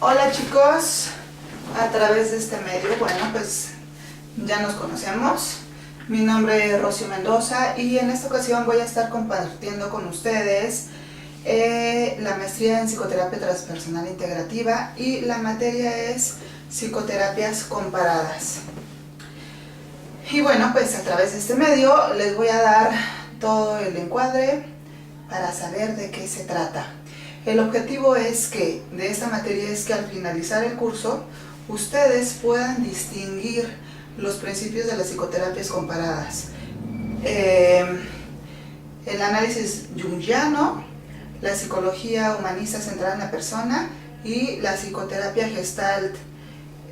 Hola chicos, a través de este medio, bueno pues ya nos conocemos. Mi nombre es Rocío Mendoza y en esta ocasión voy a estar compartiendo con ustedes la maestría en psicoterapia transpersonal integrativa y la materia es psicoterapias comparadas. Y bueno, pues a través de este medio les voy a dar todo el encuadre para saber de qué se trata. El objetivo es que de esta materia es que al finalizar el curso ustedes puedan distinguir los principios de las psicoterapias comparadas. El análisis junguiano, la psicología humanista centrada en la persona y la psicoterapia gestalt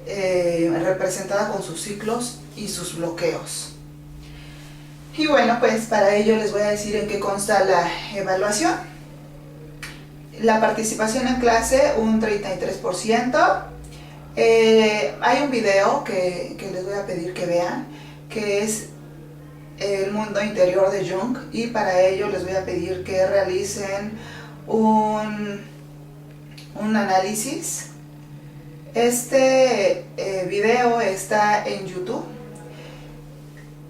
representada con sus ciclos y sus bloqueos. Y bueno, pues para ello les voy a decir en qué consta la evaluación. La participación en clase, un 33%. Hay un video que les voy a pedir que vean, que es el mundo interior de Jung, y para ello les voy a pedir que realicen un análisis. Este video está en YouTube.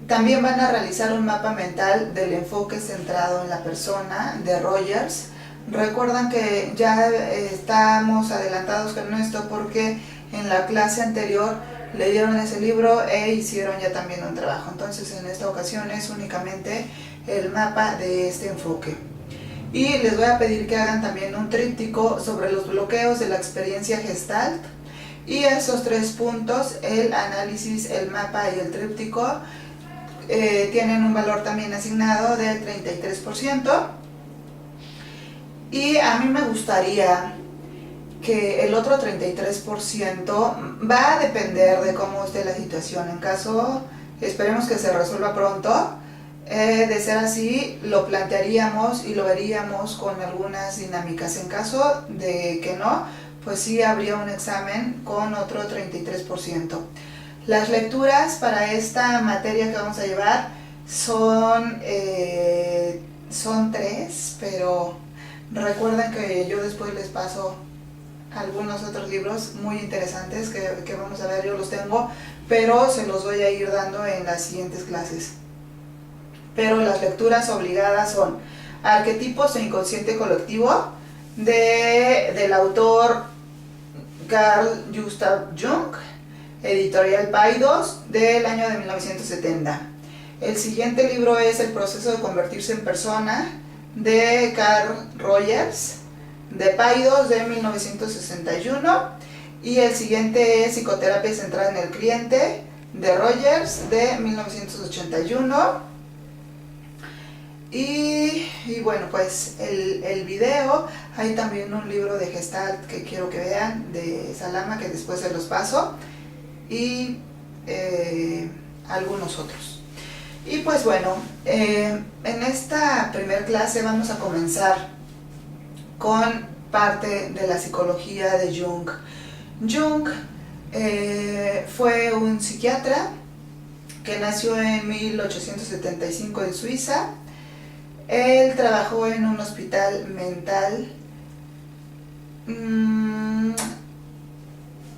También van a realizar un mapa mental del enfoque centrado en la persona de Rogers. Recuerdan que ya estamos adelantados con esto porque en la clase anterior leyeron ese libro e hicieron ya también un trabajo. Entonces en esta ocasión es únicamente el mapa de este enfoque. Y les voy a pedir que hagan también un tríptico sobre los bloqueos de la experiencia gestalt. Y esos 3 puntos, el análisis, el mapa y el tríptico, tienen un valor también asignado del 33%. Y a mí me gustaría que el otro 33% va a depender de cómo esté la situación. En caso, esperemos que se resuelva pronto, de ser así, lo plantearíamos y lo veríamos con algunas dinámicas. En caso de que no, pues sí habría un examen con otro 33%. Las lecturas para esta materia que vamos a llevar son 3, pero recuerden que yo después les paso algunos otros libros muy interesantes que vamos a ver. Yo los tengo, pero se los voy a ir dando en las siguientes clases. Pero las lecturas obligadas son Arquetipos e inconsciente colectivo del autor Carl Gustav Jung, editorial Paidós, del año de 1970. El siguiente libro es El proceso de convertirse en persona, de Carl Rogers, de Paidós, de 1961. Y el siguiente es Psicoterapia centrada en el cliente, de Rogers, de 1981. Y bueno, pues el video, hay también un libro de Gestalt que quiero que vean, de Salama, que después se los paso, y algunos otros. Y pues bueno, en esta primer clase vamos a comenzar con parte de la psicología de Jung. Jung fue un psiquiatra que nació en 1875 en Suiza. Él trabajó en un hospital mental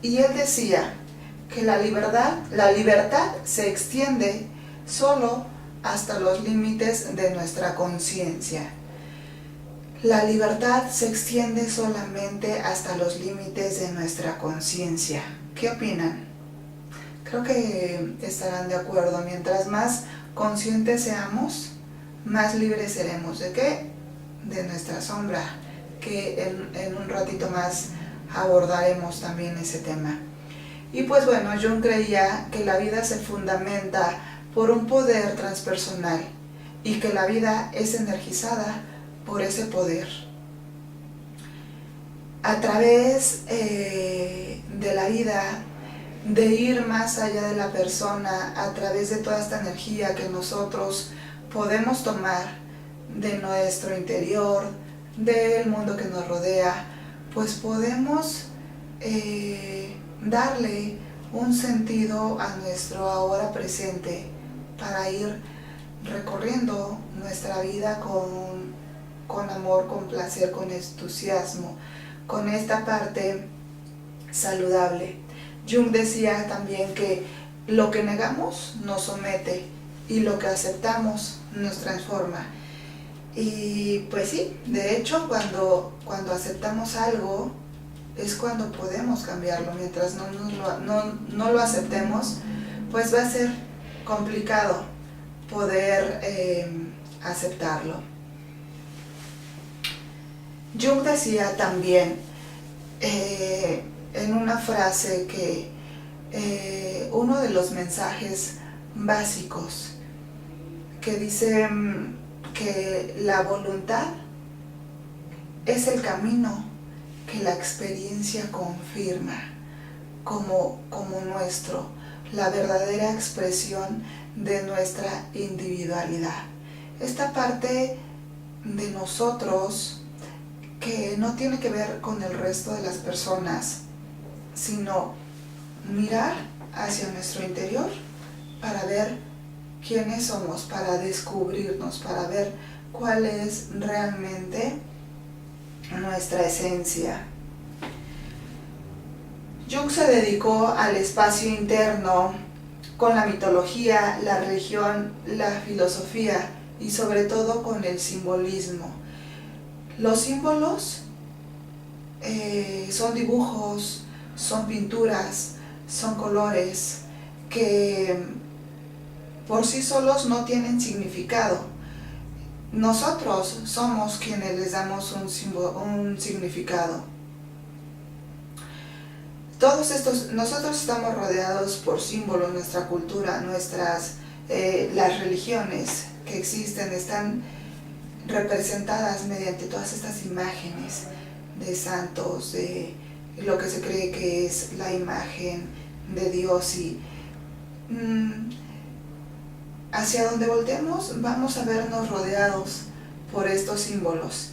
y él decía que la libertad se extiende solo hasta los límites de nuestra conciencia. La libertad se extiende solamente hasta los límites de nuestra conciencia. ¿Qué opinan? Creo que estarán de acuerdo. Mientras más conscientes seamos, más libres seremos. ¿De qué? De nuestra sombra, que en un ratito más abordaremos también ese tema. Y pues bueno, Jung creía que la vida se fundamenta por un poder transpersonal y que la vida es energizada por ese poder. A través de la vida, de ir más allá de la persona, a través de toda esta energía que nosotros podemos tomar de nuestro interior, del mundo que nos rodea, pues podemos darle un sentido a nuestro ahora presente para ir recorriendo nuestra vida con amor, con placer, con entusiasmo, con esta parte saludable. Jung decía también que lo que negamos nos somete y lo que aceptamos nos transforma. Y pues sí, de hecho cuando aceptamos algo es cuando podemos cambiarlo. Mientras no lo aceptemos, pues va a ser complicado poder aceptarlo. Jung decía también en una frase que uno de los mensajes básicos que dice que la voluntad es el camino que la experiencia confirma como nuestro, la verdadera expresión de nuestra individualidad. Esta parte de nosotros que no tiene que ver con el resto de las personas, sino mirar hacia nuestro interior para ver quiénes somos, para descubrirnos, para ver cuál es realmente nuestra esencia. Jung se dedicó al espacio interno con la mitología, la religión, la filosofía y sobre todo con el simbolismo. Los símbolos son dibujos, son pinturas, son colores que por sí solos no tienen significado. Nosotros somos quienes les damos un significado. Nosotros estamos rodeados por símbolos, nuestra cultura, las religiones que existen están representadas mediante todas estas imágenes de santos, de lo que se cree que es la imagen de Dios, y hacia donde volteemos vamos a vernos rodeados por estos símbolos.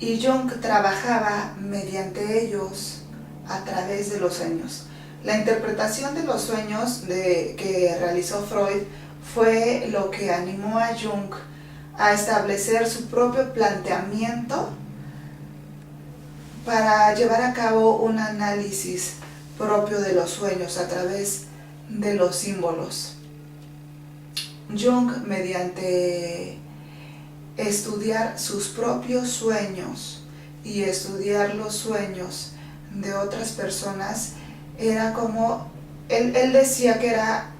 Y Jung trabajaba mediante ellos a través de los sueños. La interpretación de los sueños que realizó Freud fue lo que animó a Jung a establecer su propio planteamiento para llevar a cabo un análisis propio de los sueños a través de los símbolos. Jung, mediante estudiar sus propios sueños y estudiar los sueños de otras personas, era como, él decía que era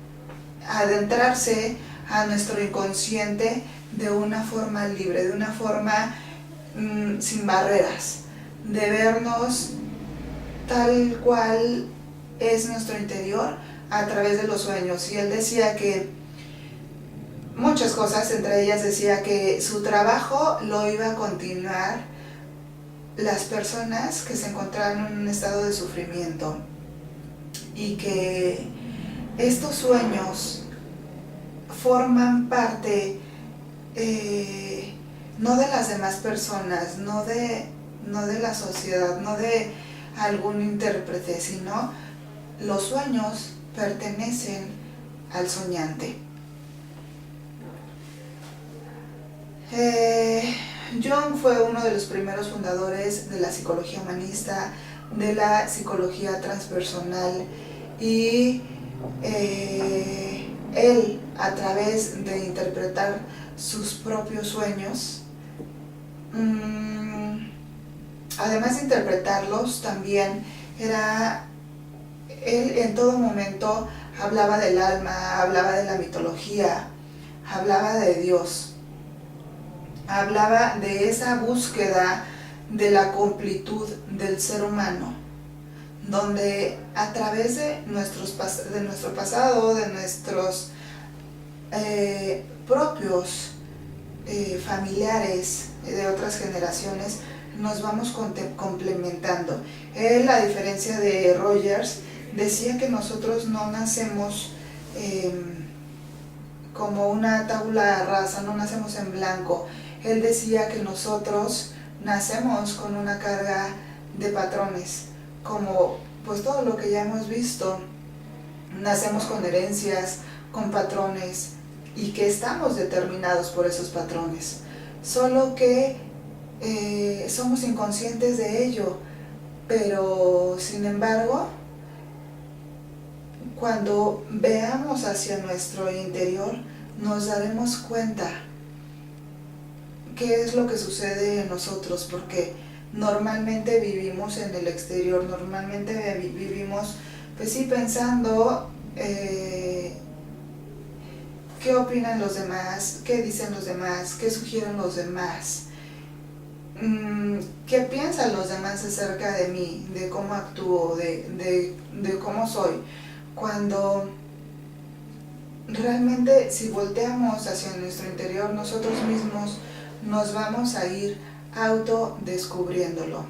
adentrarse a nuestro inconsciente de una forma libre, de una forma sin barreras, de vernos tal cual es nuestro interior a través de los sueños. Y él decía que muchas cosas, entre ellas decía que su trabajo lo iba a continuar las personas que se encontraban en un estado de sufrimiento, y que estos sueños forman parte no de las demás personas, no de la sociedad, no de algún intérprete, sino los sueños pertenecen al soñante. Jung fue uno de los primeros fundadores de la psicología humanista, de la psicología transpersonal, y él, a través de interpretar sus propios sueños, además de interpretarlos, también él en todo momento hablaba del alma, hablaba de la mitología, hablaba de Dios, hablaba de esa búsqueda de la completud del ser humano, donde a través de nuestro pasado, de nuestros propios familiares de otras generaciones, nos vamos complementando. Él, a diferencia de Rogers, decía que nosotros no nacemos como una tabula rasa, no nacemos en blanco. Él decía que nosotros nacemos con una carga de patrones, como pues todo lo que ya hemos visto. Nacemos con herencias, con patrones, y que estamos determinados por esos patrones, solo que somos inconscientes de ello, pero sin embargo, cuando veamos hacia nuestro interior, nos daremos cuenta qué es lo que sucede en nosotros, porque normalmente vivimos en el exterior, normalmente vivimos, pues sí, pensando qué opinan los demás, qué dicen los demás, qué sugieren los demás, qué piensan los demás acerca de mí, de cómo actúo, de cómo soy. Cuando realmente, si volteamos hacia nuestro interior, nosotros mismos nos vamos a ir autodescubriéndolo.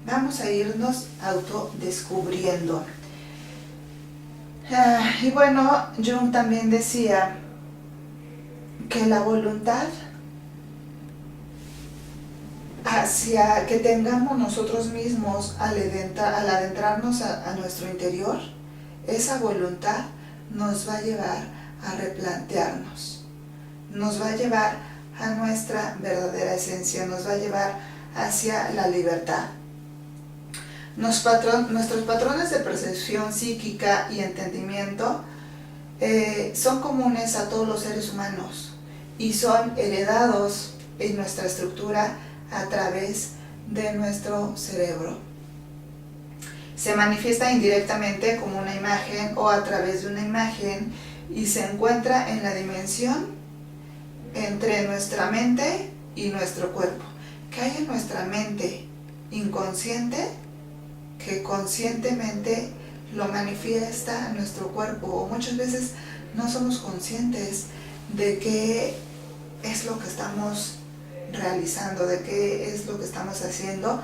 Vamos a irnos autodescubriendo. Y bueno, Jung también decía que la voluntad hacia que tengamos nosotros mismos al adentrarnos a nuestro interior, esa voluntad nos va a llevar a replantearnos, nos va a llevar a nuestra verdadera esencia, nos va a llevar hacia la libertad. Nuestros patrones de percepción psíquica y entendimiento son comunes a todos los seres humanos y son heredados en nuestra estructura a través de nuestro cerebro. Se manifiesta indirectamente como una imagen o a través de una imagen y se encuentra en la dimensión entre nuestra mente y nuestro cuerpo. ¿Qué hay en nuestra mente inconsciente que conscientemente lo manifiesta nuestro cuerpo? O muchas veces no somos conscientes de qué es lo que estamos realizando, de qué es lo que estamos haciendo,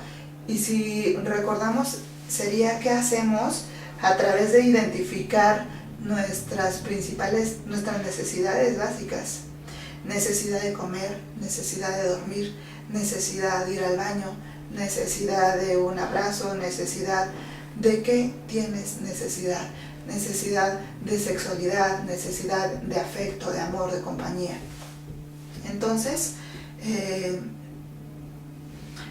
y si recordamos sería qué hacemos a través de identificar nuestras necesidades básicas: necesidad de comer, necesidad de dormir, necesidad de ir al baño, necesidad de un abrazo, necesidad de qué tienes necesidad, necesidad de sexualidad, necesidad de afecto, de amor, de compañía. Entonces,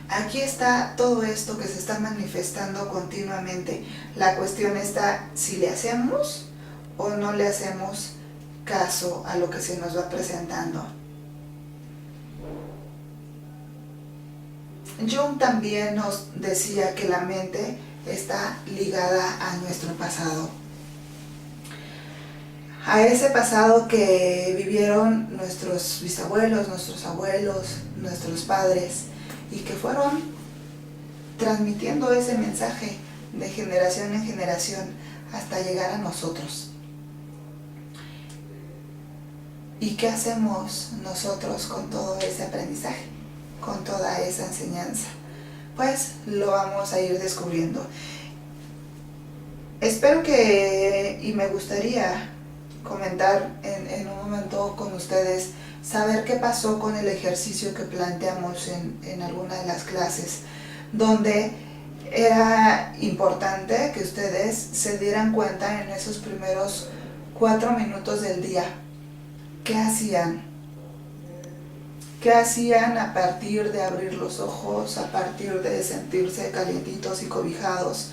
aquí está todo esto que se está manifestando continuamente. La cuestión está si le hacemos o no le hacemos caso a lo que se nos va presentando. Jung también nos decía que la mente está ligada a nuestro pasado, a ese pasado que vivieron nuestros bisabuelos, nuestros abuelos, nuestros padres, y que fueron transmitiendo ese mensaje de generación en generación hasta llegar a nosotros. ¿Y qué hacemos nosotros con todo ese aprendizaje, con toda esa enseñanza? Pues lo vamos a ir descubriendo. Espero que, y me gustaría comentar en un momento con ustedes, saber qué pasó con el ejercicio que planteamos en alguna de las clases, donde era importante que ustedes se dieran cuenta en esos primeros 4 minutos del día, ¿qué hacían? ¿Qué hacían a partir de abrir los ojos, a partir de sentirse calientitos y cobijados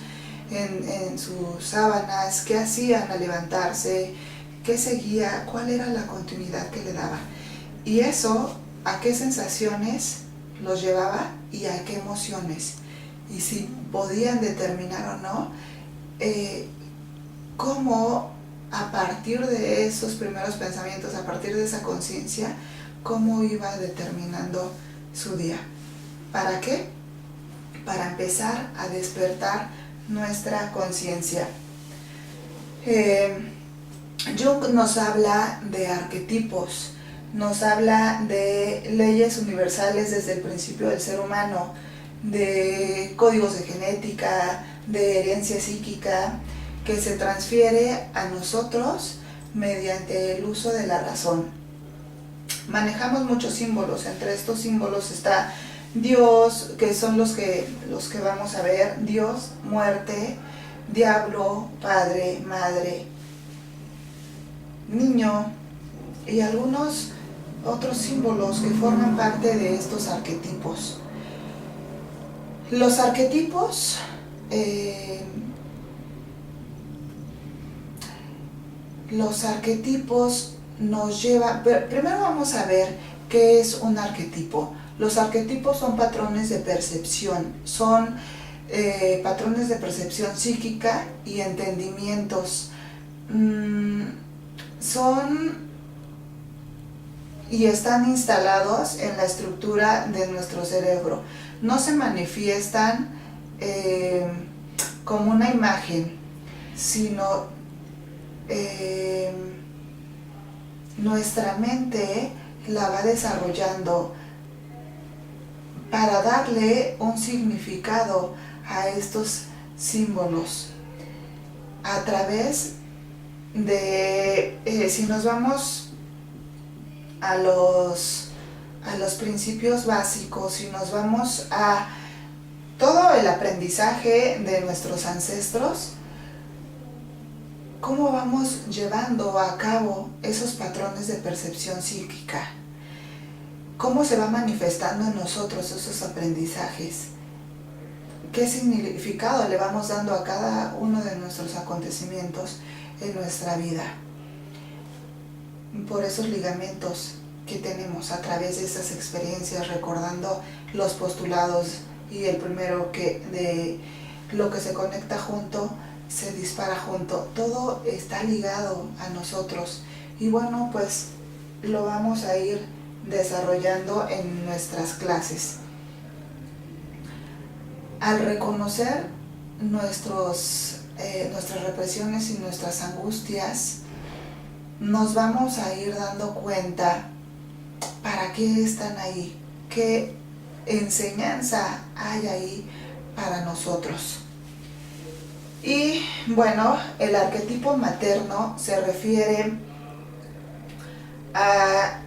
en sus sábanas? ¿Qué hacían al levantarse? ¿Qué seguía? ¿Cuál era la continuidad que le daba? Y eso, ¿a qué sensaciones los llevaba y a qué emociones? Y si podían determinar o no, cómo a partir de esos primeros pensamientos, a partir de esa conciencia, cómo iba determinando su día. ¿Para qué? Para empezar a despertar nuestra conciencia. Jung nos habla de arquetipos, nos habla de leyes universales desde el principio del ser humano, de códigos de genética, de herencia psíquica, que se transfiere a nosotros mediante el uso de la razón. Manejamos muchos símbolos, entre estos símbolos está Dios, que son los que vamos a ver: Dios, muerte, diablo, padre, madre, niño, y algunos otros símbolos que forman parte de estos arquetipos. Los arquetipos, nos llevan... Primero vamos a ver qué es un arquetipo. Los arquetipos son patrones de percepción, son patrones de percepción psíquica y entendimientos. Son y están instalados en la estructura de nuestro cerebro. No se manifiestan como una imagen, sino nuestra mente la va desarrollando para darle un significado a estos símbolos a través de, si nos vamos a los principios básicos, si nos vamos a todo el aprendizaje de nuestros ancestros, cómo vamos llevando a cabo esos patrones de percepción psíquica, cómo se va manifestando en nosotros esos aprendizajes, qué significado le vamos dando a cada uno de nuestros acontecimientos en nuestra vida, por esos ligamentos que tenemos a través de esas experiencias, recordando los postulados y el primero que de lo que se conecta junto se dispara junto. Todo está ligado a nosotros y bueno, pues lo vamos a ir desarrollando en nuestras clases. Al reconocer nuestras represiones y nuestras angustias, nos vamos a ir dando cuenta para qué están ahí, qué enseñanza hay ahí para nosotros. Y bueno, el arquetipo materno se refiere a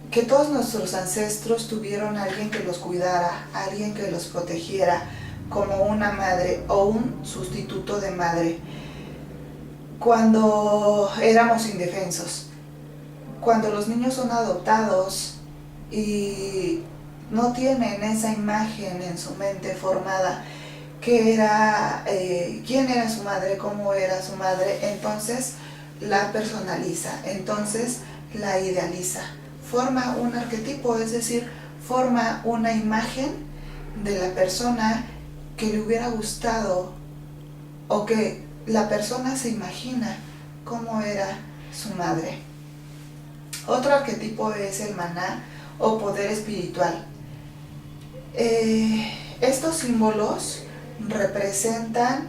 que todos nuestros ancestros tuvieron a alguien que los cuidara, a alguien que los protegiera, como una madre o un sustituto de madre, cuando éramos indefensos. Cuando los niños son adoptados y no tienen esa imagen en su mente formada, que era, quién era su madre, cómo era su madre, entonces la personaliza, entonces la idealiza, forma un arquetipo, es decir, forma una imagen de la persona que le hubiera gustado o que la persona se imagina cómo era su madre. Otro arquetipo es el maná o poder espiritual. Estos símbolos representan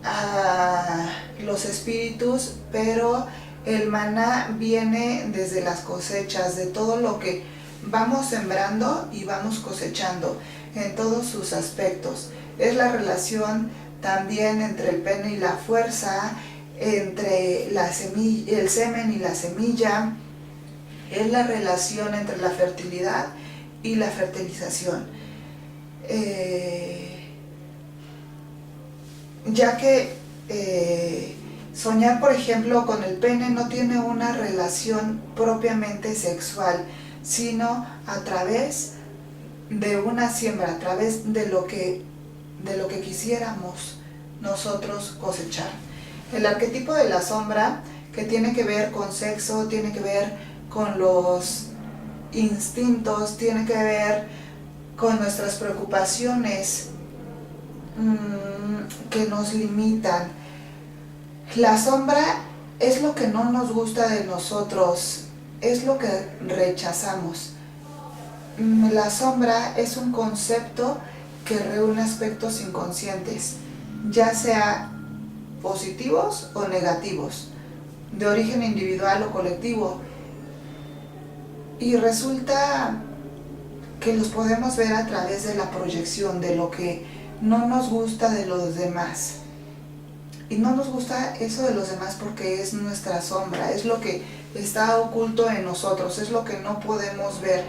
a los espíritus, pero el maná viene desde las cosechas, de todo lo que vamos sembrando y vamos cosechando en todos sus aspectos. Es la relación también entre el pene y la fuerza, entre el semen y la semilla, es la relación entre la fertilidad y la fertilización. Ya que soñar, por ejemplo, con el pene no tiene una relación propiamente sexual, sino a través de una siembra, a través de lo que quisiéramos nosotros cosechar. El arquetipo de la sombra, que tiene que ver con sexo, tiene que ver con los instintos, tiene que ver con nuestras preocupaciones que nos limitan. La sombra es lo que no nos gusta de nosotros, es lo que rechazamos. La sombra es un concepto que reúne aspectos inconscientes, ya sea positivos o negativos, de origen individual o colectivo, y resulta que los podemos ver a través de la proyección de lo que no nos gusta de los demás. Y no nos gusta eso de los demás porque es nuestra sombra, es lo que está oculto en nosotros, es lo que no podemos ver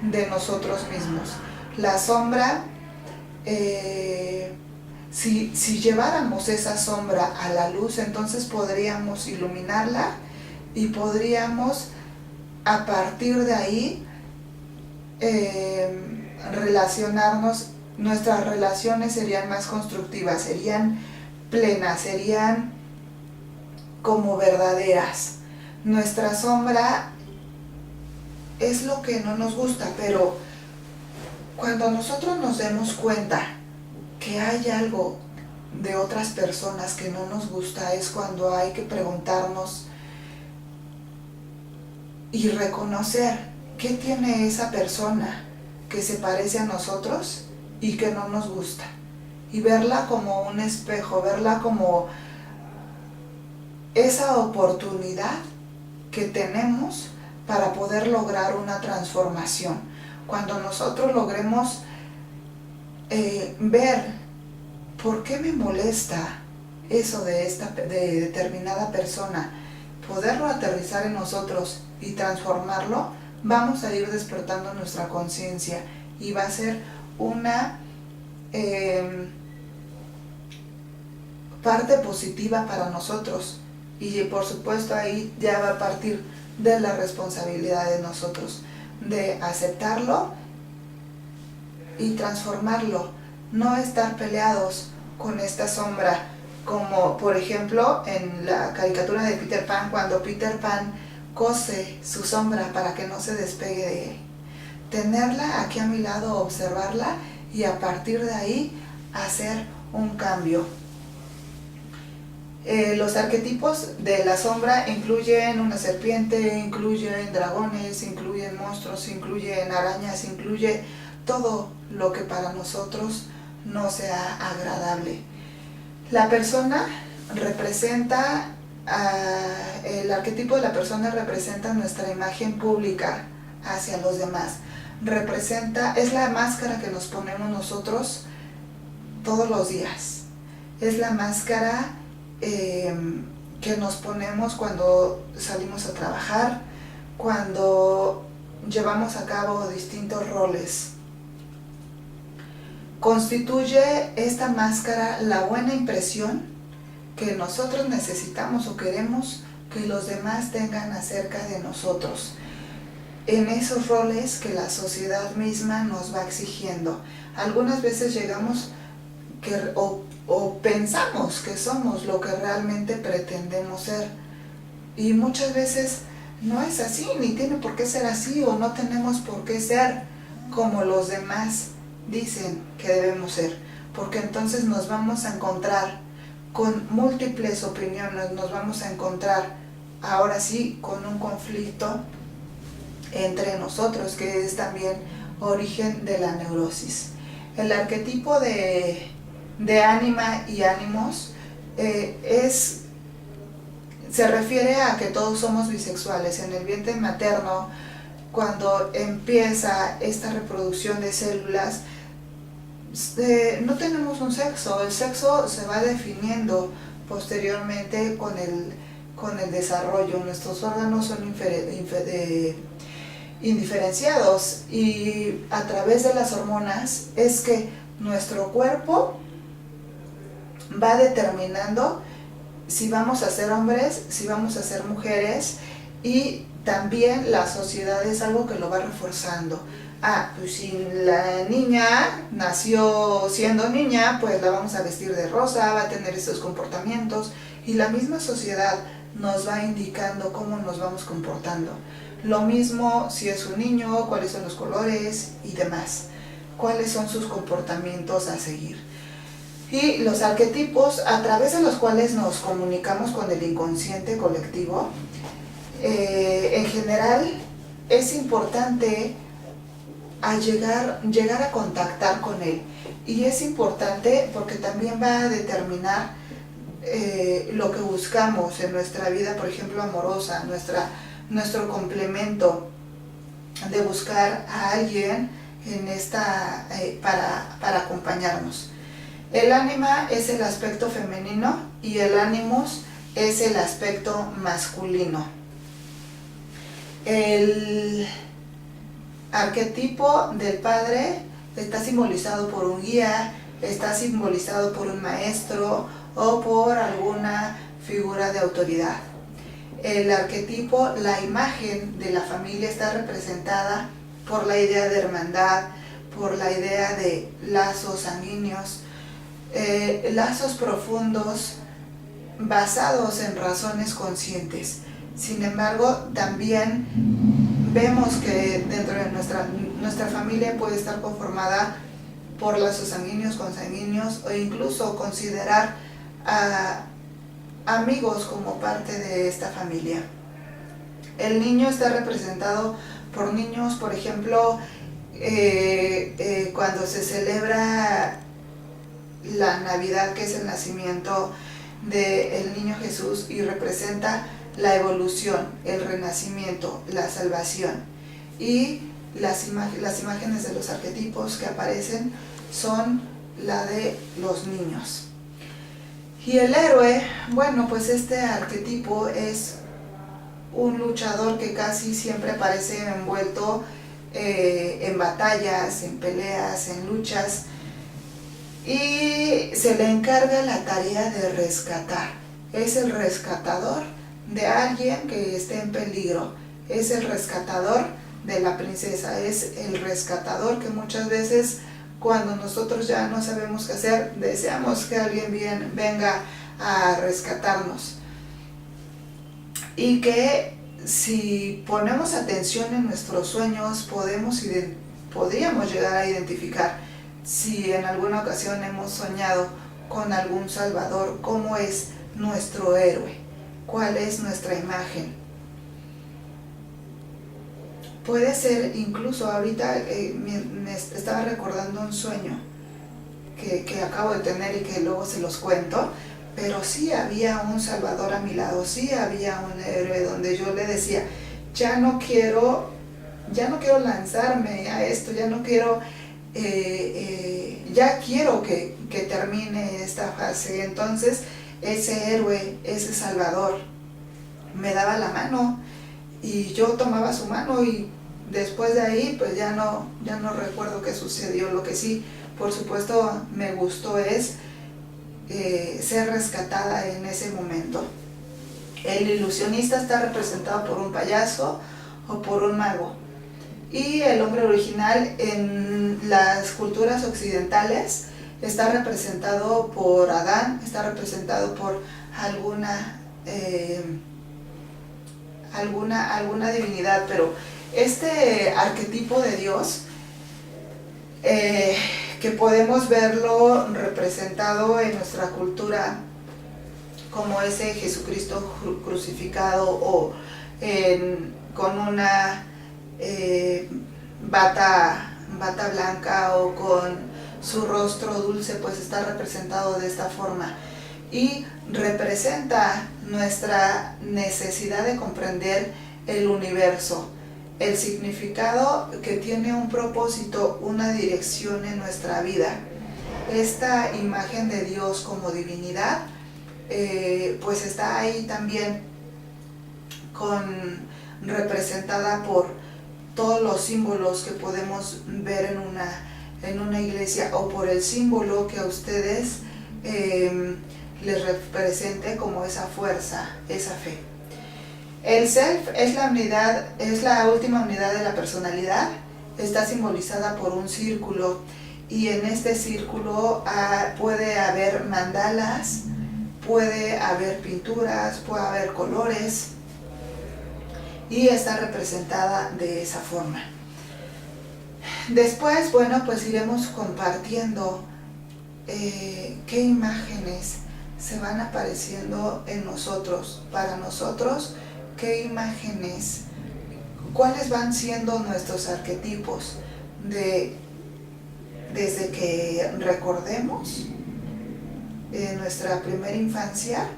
de nosotros mismos. La sombra, si lleváramos esa sombra a la luz, entonces podríamos iluminarla y podríamos a partir de ahí relacionarnos nuestras relaciones serían más constructivas, serían plenas, serían como verdaderas. Nuestra sombra es lo que no nos gusta, pero cuando nosotros nos demos cuenta que hay algo de otras personas que no nos gusta, es cuando hay que preguntarnos y reconocer qué tiene esa persona que se parece a nosotros y que no nos gusta, y verla como un espejo, verla como esa oportunidad que tenemos para poder lograr una transformación. Cuando nosotros logremos ver por qué me molesta eso de determinada persona, poderlo aterrizar en nosotros y transformarlo, vamos a ir despertando nuestra conciencia y va a ser una parte positiva para nosotros, y por supuesto ahí ya va a partir de la responsabilidad de nosotros, de aceptarlo y transformarlo, no estar peleados con esta sombra, como por ejemplo en la caricatura de Peter Pan, cuando Peter Pan cose su sombra para que no se despegue de él. Tenerla aquí a mi lado, observarla y a partir de ahí hacer un cambio. Los arquetipos de la sombra incluyen una serpiente, incluyen dragones, incluyen monstruos, incluyen arañas, incluye todo lo que para nosotros no sea agradable. La persona representa, el arquetipo de la persona representa nuestra imagen pública hacia los demás. Es la máscara que nos ponemos nosotros todos los días. Es la máscara que nos ponemos cuando salimos a trabajar, cuando llevamos a cabo distintos roles. Constituye esta máscara la buena impresión que nosotros necesitamos o queremos que los demás tengan acerca de nosotros, en esos roles que la sociedad misma nos va exigiendo. Algunas veces llegamos o pensamos que somos lo que realmente pretendemos ser, y muchas veces no es así, ni tiene por qué ser así, o no tenemos por qué ser como los demás dicen que debemos ser, porque entonces nos vamos a encontrar con múltiples opiniones, nos vamos a encontrar ahora sí con un conflicto entre nosotros, que es también origen de la neurosis. El arquetipo de ánima y ánimos se refiere a que todos somos bisexuales. En el vientre materno, cuando empieza esta reproducción de células, no tenemos un sexo, el sexo se va definiendo posteriormente con el desarrollo. Nuestros órganos son indiferenciados, y a través de las hormonas es que nuestro cuerpo va determinando si vamos a ser hombres, si vamos a ser mujeres, y también la sociedad es algo que lo va reforzando. Pues si la niña nació siendo niña, pues la vamos a vestir de rosa, va a tener estos comportamientos, y la misma sociedad nos va indicando cómo nos vamos comportando. Lo mismo si es un niño, cuáles son los colores y demás, cuáles son sus comportamientos a seguir. Y los arquetipos a través de los cuales nos comunicamos con el inconsciente colectivo, en general es importante llegar a contactar con él, y es importante porque también va a determinar lo que buscamos en nuestra vida, por ejemplo amorosa, nuestro complemento, de buscar a alguien en para acompañarnos. El ánima es el aspecto femenino y el ánimos es el aspecto masculino. El arquetipo del padre está simbolizado por un guía, está simbolizado por un maestro o por alguna figura de autoridad. El arquetipo, la imagen de la familia, está representada por la idea de hermandad, por la idea de lazos sanguíneos, lazos profundos basados en razones conscientes. Sin embargo, también vemos que dentro de nuestra familia puede estar conformada por lazos sanguíneos, consanguíneos, o incluso considerar a amigos como parte de esta familia. El niño está representado por niños, por ejemplo, cuando se celebra la Navidad, que es el nacimiento del niño Jesús, y representa la evolución, el renacimiento, la salvación. Y las imágenes de los arquetipos que aparecen son la de los niños. Y el héroe, bueno, pues este arquetipo es un luchador que casi siempre aparece envuelto en batallas, en peleas, en luchas, y se le encarga la tarea de rescatar. Es el rescatador de alguien que esté en peligro, es el rescatador de la princesa, es el rescatador que muchas veces, cuando nosotros ya no sabemos qué hacer, deseamos que alguien venga a rescatarnos. Y que si ponemos atención en nuestros sueños, podríamos llegar a identificar si en alguna ocasión hemos soñado con algún salvador, cómo es nuestro héroe, cuál es nuestra imagen. Puede ser incluso, ahorita me estaba recordando un sueño que acabo de tener y que luego se los cuento, pero sí había un salvador a mi lado, sí había un héroe donde yo le decía, ya no quiero lanzarme a esto, ya no quiero, ya quiero que termine esta fase. Entonces ese héroe, ese salvador, me daba la mano y yo tomaba su mano, y después de ahí pues ya no recuerdo qué sucedió. Lo que sí, por supuesto, me gustó es ser rescatada en ese momento. El ilusionista está representado por un payaso o por un mago, y el hombre original en las culturas occidentales está representado por Adán, está representado por alguna divinidad, pero este arquetipo de Dios, que podemos verlo representado en nuestra cultura como ese Jesucristo crucificado, o con una bata blanca, o con su rostro dulce, pues está representado de esta forma, y representa nuestra necesidad de comprender el universo, el significado que tiene un propósito, una dirección en nuestra vida. Esta imagen de Dios como divinidad, pues está ahí también representada por todos los símbolos que podemos ver en una iglesia, o por el símbolo que a ustedes les represente como esa fuerza, esa fe. El self es la última unidad de la personalidad. Está simbolizada por un círculo, y en este círculo puede haber mandalas, puede haber pinturas, puede haber colores, y está representada de esa forma. Después, bueno, pues iremos compartiendo qué imágenes se van apareciendo en nosotros, para nosotros, qué imágenes, cuáles van siendo nuestros arquetipos desde que recordemos nuestra primera infancia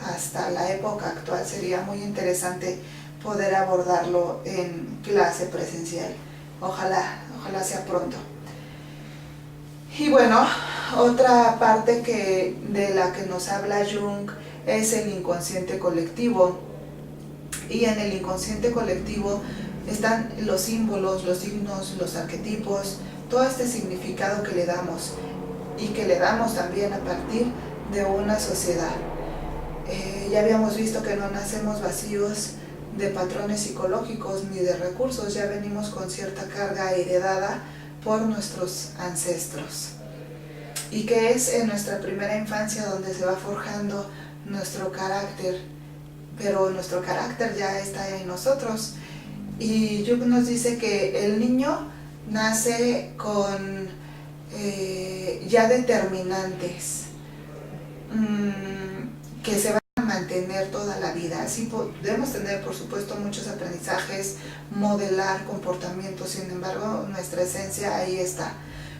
hasta la época actual. Sería muy interesante poder abordarlo en clase presencial. Ojalá sea pronto. Y bueno, otra parte de la que nos habla Jung es el inconsciente colectivo. Y en el inconsciente colectivo están los símbolos, los signos, los arquetipos, todo este significado que le damos, y que le damos también a partir de una sociedad. Ya habíamos visto que no nacemos vacíos de patrones psicológicos ni de recursos, ya venimos con cierta carga heredada por nuestros ancestros, y que es en nuestra primera infancia donde se va forjando nuestro carácter, pero nuestro carácter ya está en nosotros. Y Jung nos dice que el niño nace con ya determinantes que se van a mantener toda la vida. Sí podemos tener, por supuesto, muchos aprendizajes, modelar comportamientos, sin embargo, nuestra esencia ahí está.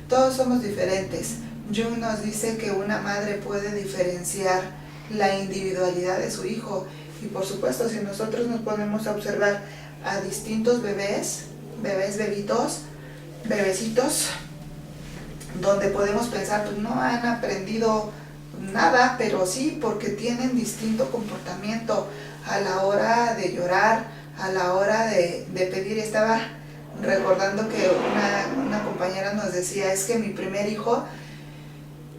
Todos somos diferentes. Jung nos dice que una madre puede diferenciar la individualidad de su hijo, y por supuesto, si nosotros nos ponemos a observar a distintos bebitos, bebecitos, donde podemos pensar, pues no han aprendido nada, pero sí porque tienen distinto comportamiento a la hora de llorar, a la hora de pedir. Estaba recordando que una compañera nos decía, es que mi primer hijo,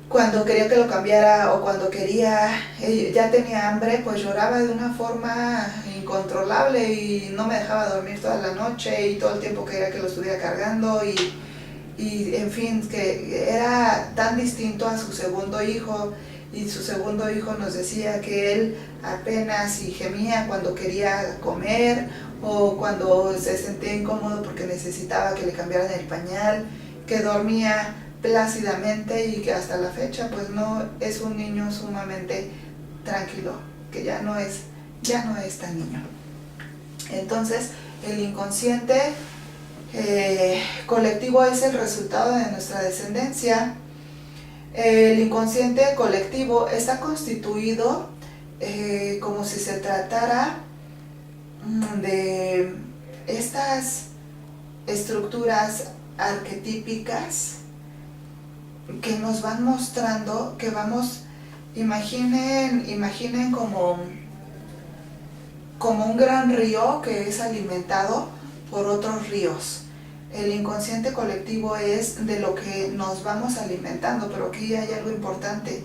cuando quería que lo cambiara o cuando ya tenía hambre, pues lloraba de una forma incontrolable y no me dejaba dormir toda la noche y todo el tiempo quería que lo estuviera cargando y en fin, que era tan distinto a su segundo hijo, y su segundo hijo nos decía que él apenas si gemía cuando quería comer o cuando se sentía incómodo porque necesitaba que le cambiaran el pañal, que dormía plácidamente y que hasta la fecha pues no es un niño sumamente tranquilo, que ya no es tan niño. Entonces el inconsciente colectivo es el resultado de nuestra descendencia. El inconsciente colectivo está constituido como si se tratara de estas estructuras arquetípicas que nos van mostrando que vamos, imaginen como un gran río que es alimentado por otros ríos. El inconsciente colectivo es de lo que nos vamos alimentando, pero aquí hay algo importante.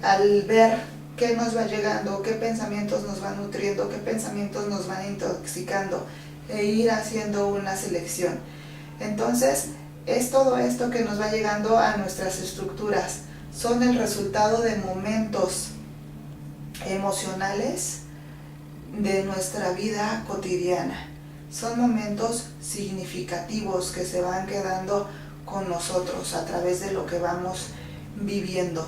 Al ver qué nos va llegando, qué pensamientos nos van nutriendo, qué pensamientos nos van intoxicando, e ir haciendo una selección. Entonces, es todo esto que nos va llegando a nuestras estructuras. Son el resultado de momentos emocionales de nuestra vida cotidiana. Son momentos significativos que se van quedando con nosotros a través de lo que vamos viviendo.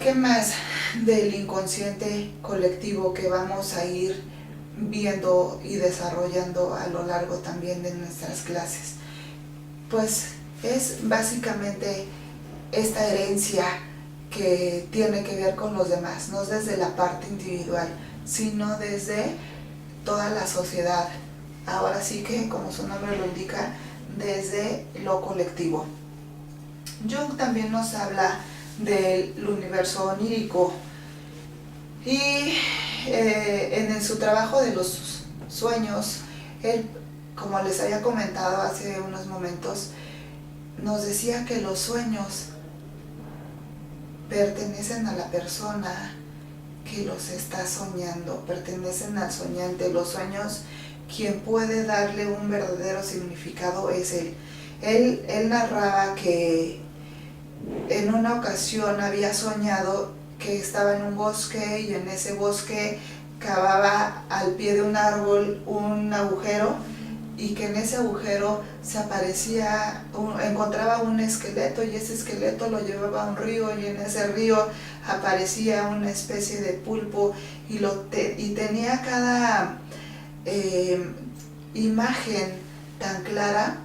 ¿Qué más del inconsciente colectivo que vamos a ir viendo y desarrollando a lo largo también de nuestras clases? Pues es básicamente esta herencia que tiene que ver con los demás, no desde la parte individual, sino desde toda la sociedad. Ahora sí que, como su nombre lo indica, desde lo colectivo. Jung también nos habla del universo onírico, y en su trabajo de los sueños, él, como les había comentado hace unos momentos, nos decía que los sueños pertenecen a la persona que los está soñando, pertenecen al soñante. Los sueños, quien puede darle un verdadero significado es él. Él narraba que en una ocasión había soñado que estaba en un bosque, y en ese bosque cavaba al pie de un árbol un agujero, y que en ese agujero encontraba un esqueleto, y ese esqueleto lo llevaba a un río, y en ese río aparecía una especie de pulpo, y tenía cada imagen tan clara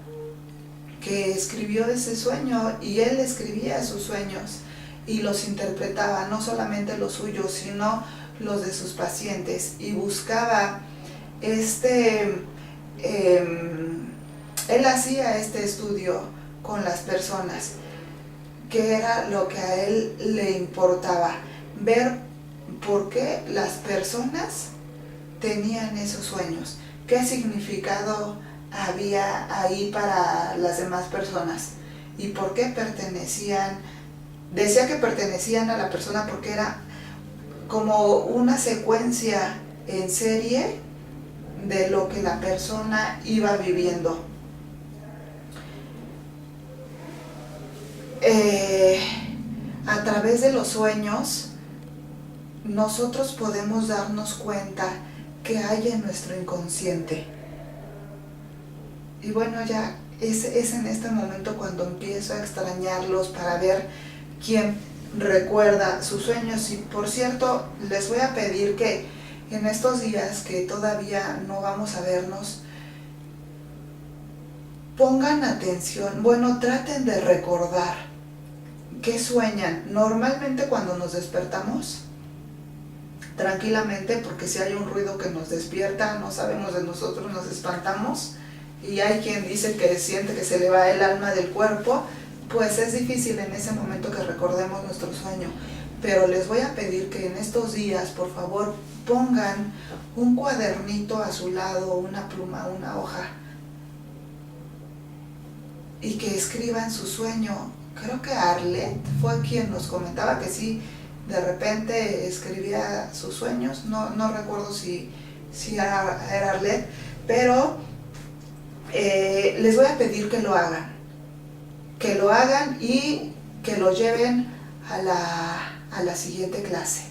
que escribió ese sueño, y él escribía sus sueños y los interpretaba, no solamente los suyos, sino los de sus pacientes, y buscaba él hacía este estudio con las personas, que era lo que a él le importaba, ver por qué las personas tenían esos sueños, qué significado había ahí para las demás personas, y por qué pertenecían. Decía que pertenecían a la persona porque era como una secuencia en serie de lo que la persona iba viviendo. A través de los sueños, nosotros podemos darnos cuenta que hay en nuestro inconsciente. Y bueno, ya es en este momento cuando empiezo a extrañarlos para ver quién recuerda sus sueños. Y por cierto, les voy a pedir que en estos días que todavía no vamos a vernos, pongan atención, bueno, traten de recordar qué sueñan. Normalmente cuando nos despertamos, tranquilamente, porque si hay un ruido que nos despierta, no sabemos de nosotros, nos espantamos, y hay quien dice que siente que se le va el alma del cuerpo, pues es difícil en ese momento que recordemos nuestro sueño. Pero les voy a pedir que en estos días, por favor, pongan un cuadernito a su lado, una pluma, una hoja, y que escriban su sueño. Creo que Arlet fue quien nos comentaba que sí, de repente escribía sus sueños, no recuerdo si era Arlet, pero les voy a pedir que lo hagan y que lo lleven a la siguiente clase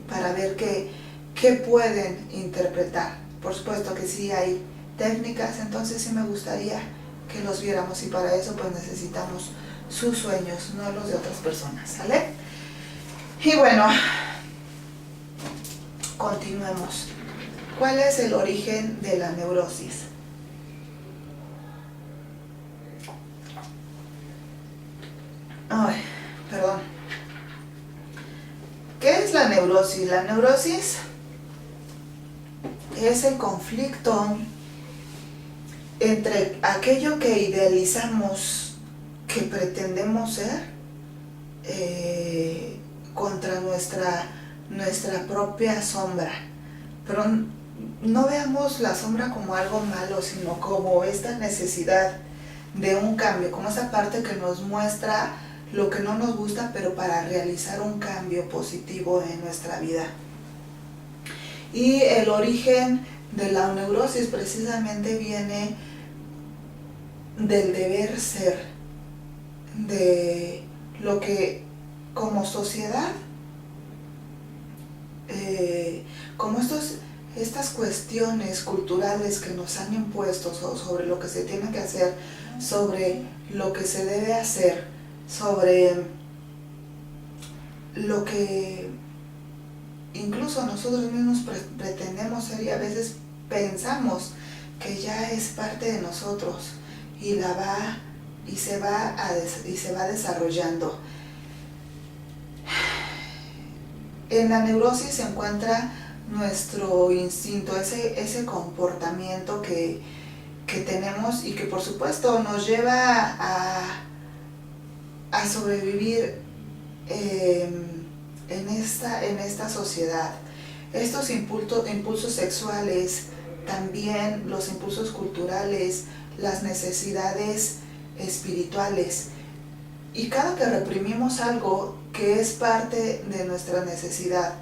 para ver qué pueden interpretar. Por supuesto que sí hay técnicas, entonces sí me gustaría que los viéramos, y para eso pues necesitamos sus sueños, no los de otras personas, ¿sale? Y bueno, continuemos. ¿Cuál es el origen de la neurosis? Ay, perdón. ¿Qué es la neurosis? La neurosis es el conflicto entre aquello que idealizamos, que pretendemos ser, contra nuestra propia sombra. Pero no veamos la sombra como algo malo, sino como esta necesidad de un cambio, como esa parte que nos muestra lo que no nos gusta, pero para realizar un cambio positivo en nuestra vida. Y el origen de la neurosis precisamente viene del deber ser, de lo que como sociedad, como estas cuestiones culturales que nos han impuesto sobre lo que se tiene que hacer, sobre lo que se debe hacer, sobre lo que incluso nosotros mismos pretendemos ser, y a veces pensamos que ya es parte de nosotros y se va desarrollando. En la neurosis se encuentra nuestro instinto, ese comportamiento que tenemos y que por supuesto nos lleva a sobrevivir en esta sociedad. Estos impulsos sexuales, también los impulsos culturales, las necesidades espirituales. Y cada que reprimimos algo que es parte de nuestra necesidad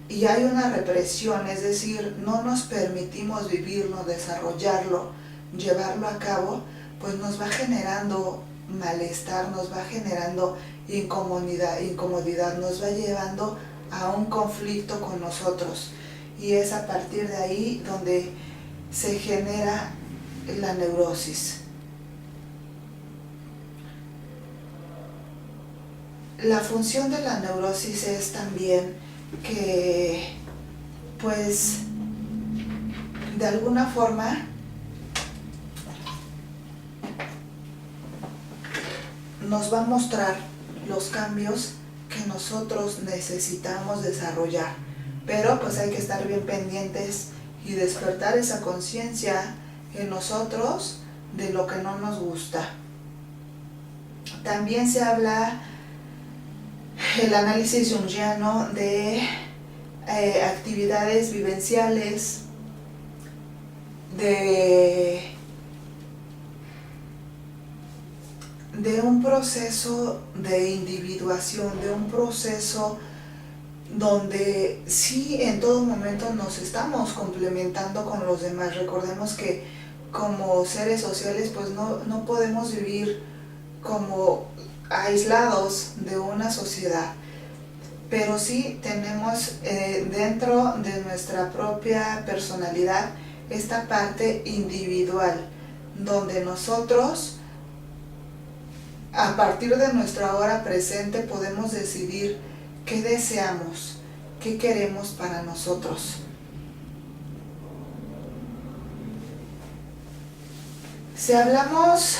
y hay una represión, es decir, no nos permitimos vivirlo, desarrollarlo, llevarlo a cabo, pues nos va generando malestar, nos va generando incomodidad, nos va llevando a un conflicto con nosotros, y es a partir de ahí donde se genera la neurosis. La función de la neurosis es también que, pues, de alguna forma nos va a mostrar los cambios que nosotros necesitamos desarrollar, pero pues hay que estar bien pendientes y despertar esa conciencia en nosotros de lo que no nos gusta. También se habla el análisis junguiano de actividades vivenciales, de un proceso de individuación, de un proceso donde sí en todo momento nos estamos complementando con los demás. Recordemos que como seres sociales pues no podemos vivir como aislados de una sociedad, pero sí tenemos dentro de nuestra propia personalidad esta parte individual, donde nosotros a partir de nuestra hora presente podemos decidir qué deseamos, qué queremos para nosotros. Si hablamos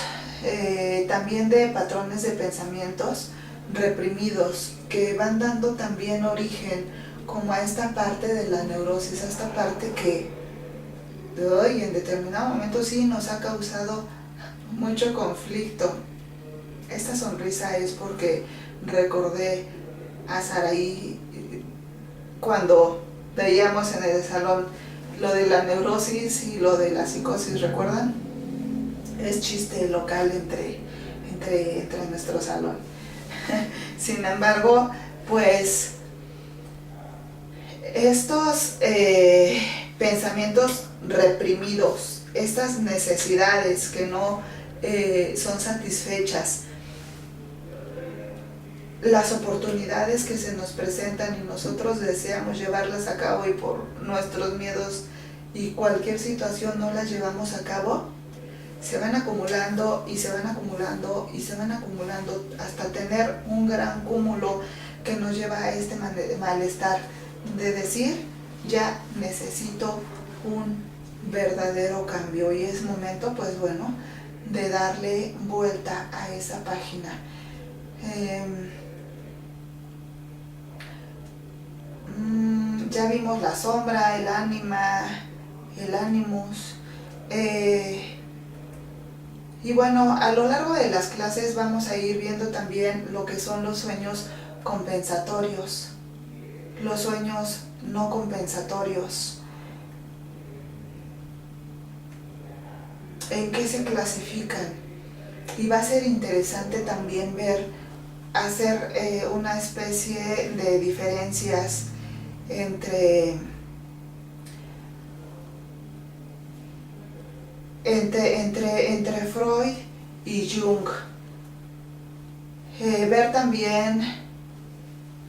también de patrones de pensamientos reprimidos que van dando también origen como a esta parte de la neurosis, a esta parte que hoy en determinado momento sí nos ha causado mucho conflicto. Esta sonrisa es porque recordé a Saraí cuando veíamos en el salón lo de la neurosis y lo de la psicosis, ¿recuerdan? Es chiste local entre nuestro salón. Sin embargo, pues estos pensamientos reprimidos, estas necesidades que no son satisfechas, las oportunidades que se nos presentan y nosotros deseamos llevarlas a cabo y por nuestros miedos y cualquier situación no las llevamos a cabo, se van acumulando y se van acumulando y se van acumulando hasta tener un gran cúmulo que nos lleva a este malestar de decir, ya necesito un verdadero cambio y es momento, pues bueno, de darle vuelta a esa página. Ya vimos la sombra, el ánima, el ánimus. Y bueno, a lo largo de las clases vamos a ir viendo también lo que son los sueños compensatorios, los sueños no compensatorios. ¿En qué se clasifican? Y va a ser interesante también hacer una especie de diferencias entre Freud y Jung. Ver también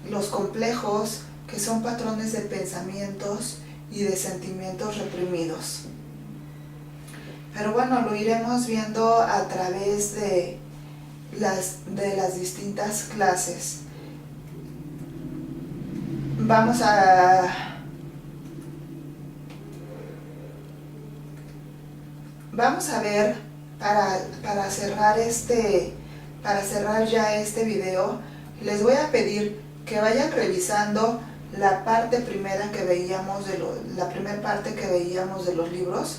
los complejos, que son patrones de pensamientos y de sentimientos reprimidos. Pero bueno, lo iremos viendo a través de las distintas clases. Vamos a ver, para cerrar ya este video, les voy a pedir que vayan revisando la parte primera que veíamos la primera parte que veíamos de los libros,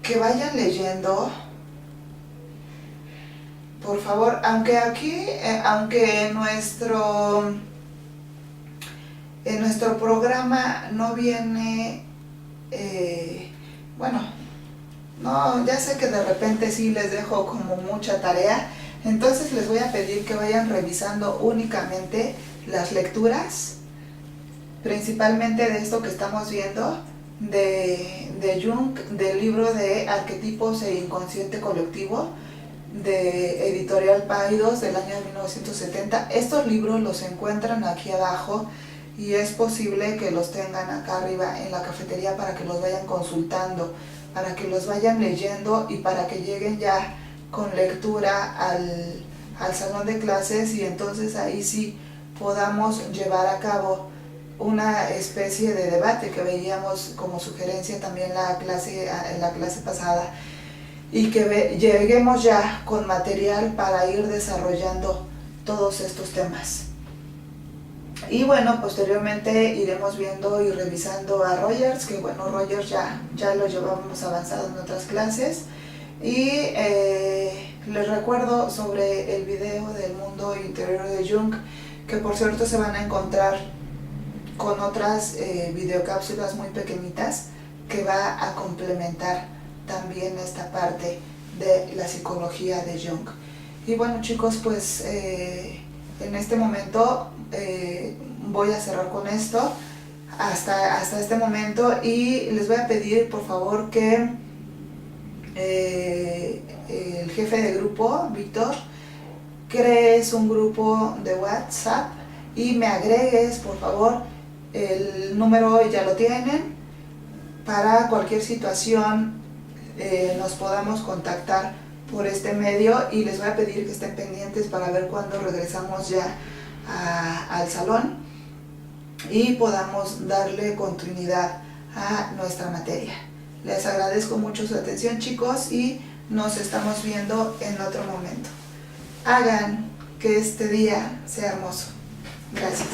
que vayan leyendo, por favor, aunque aquí, aunque en nuestro programa no viene, bueno, no, ya sé que de repente sí les dejo como mucha tarea, entonces les voy a pedir que vayan revisando únicamente las lecturas, principalmente de esto que estamos viendo, de Jung, del libro de Arquetipos e Inconsciente Colectivo, de Editorial Paidós del año 1970. Estos libros los encuentran aquí abajo y es posible que los tengan acá arriba en la cafetería para que los vayan consultando, para que los vayan leyendo y para que lleguen ya con lectura al salón de clases y entonces ahí sí podamos llevar a cabo una especie de debate que veíamos como sugerencia también en la clase pasada, y que lleguemos ya con material para ir desarrollando todos estos temas. Y bueno, posteriormente iremos viendo y revisando a Rogers, que bueno, Rogers ya lo llevamos avanzado en otras clases. Y les recuerdo sobre el video del mundo interior de Jung, que por cierto se van a encontrar con otras videocápsulas muy pequeñitas que va a complementar también esta parte de la psicología de Jung. Y bueno chicos, pues en este momento voy a cerrar con esto hasta este momento, y les voy a pedir por favor que el jefe de grupo, Víctor, crees un grupo de WhatsApp y me agregues por favor el número, ya lo tienen, para cualquier situación nos podamos contactar por este medio, y les voy a pedir que estén pendientes para ver cuándo regresamos ya al salón y podamos darle continuidad a nuestra materia. Les agradezco mucho su atención, chicos, y nos estamos viendo en otro momento. Hagan que este día sea hermoso. Gracias.